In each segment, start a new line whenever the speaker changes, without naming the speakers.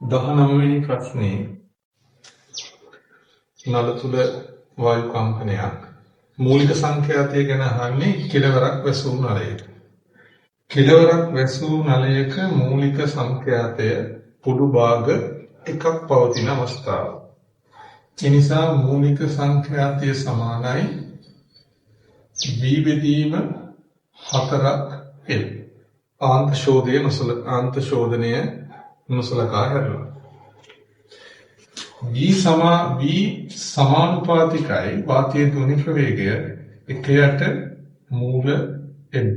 19වෙනි ප්‍රශ්නේ නල තුල වායු කම්පනයක් මූලික සංඛ්‍යාතය ගැන අහන්නේ කෙලවරක් වැසූ නලයක. කෙලවරක් වැසූ නලයක මූලික සංඛ්‍යාතය පොදු භාග එකක් පවතින අවස්ථාව. ඒ නිසා මූලික සංඛ්‍යාතය සමානයි v බෙදීම 4ක් l. ආන්ත ශෝධනය නොසලකා හැරුණා. v සමානුපාතිකයි වාතයේ ධ්වනි ප්‍රවේගය 1ට මූල m.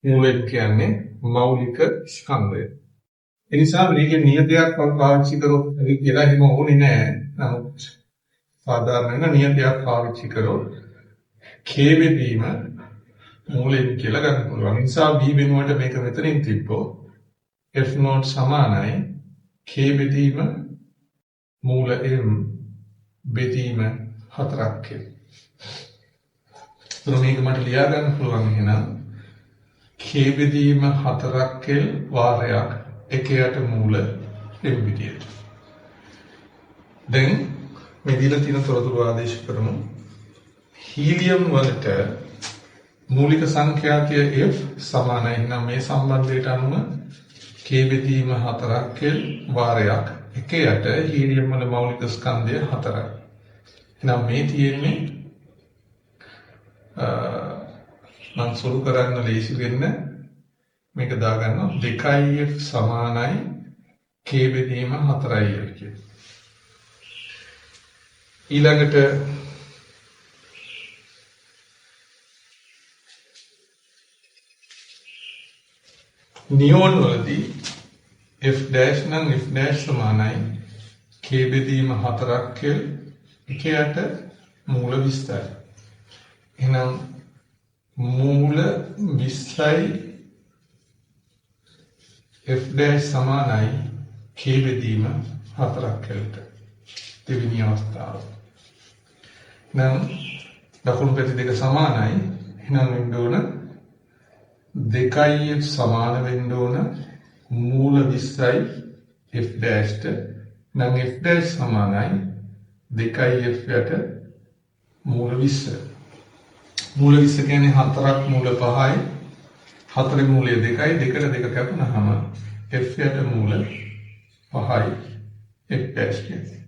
මූල m කියන්නේ මෞලික ස්කන්ධය. ඒ නිසා මේකේ නියතයක් පාවිච්චි කරොත් කියලා එහෙම ඕනේ නෑ. නමුත් සාධාරණ නියතයක් පාවිච්චි කරොත් k බෙදීම මූල m කියලා ගන්න පුළුවන්. ඒ නිසා v වෙනුවට මේක මෙතනින් තිබ්බොත් F0 සමානයි k බෙදීම මූල m බෙදීම 4ක් කියලා. ඒතර මේක මට ලියා ගන්න පුළුවන් එහෙනම් k බෙදීම 4ක් වාරයක් 1ට මූල m විදියට. දැන් මේ දීලා තියෙන තොරතුරු ආදේශ කරමු. හීලියම් වලට මූලික සංඛ්‍යාතය F සමානයි නම් මේ සම්බන්ධයට අනුව k බෙදීම 4ක් වාරයක් 1ට හීලියම් වල මෞලික ස්කන්ධය 4යි. එහෙනම් මේ තියෙන්නේ මම සුළු කරන්න ලේසි වෙන්න මේක දාගන්නවා 2f සමානයි k බෙදීම 4යි කියලා. ඊළඟට නියෝන් වලදී f dash නම් f dash සමානයි k බෙදීම 4ක් 1ට මූල 20යි. එහෙනම් මූල 20යි f dash සමානයි k බෙදීම 4ක් දෙවෙනි අවස්ථාව. නම් දකුණු පැති දෙක සමානයි. එහෙනම් වෙන්න ඕන 2f සමාන වෙන්න ඕන මූල 20යි f dash නම් f dash සමානයි 2f යට මූල 20. මූල 20 කියන්නේ 4ක් මූල 5යි 4 මූලය 2යි 2ට 2 කැපුණාම f යට මූල 5යි f dash කියන්නේ.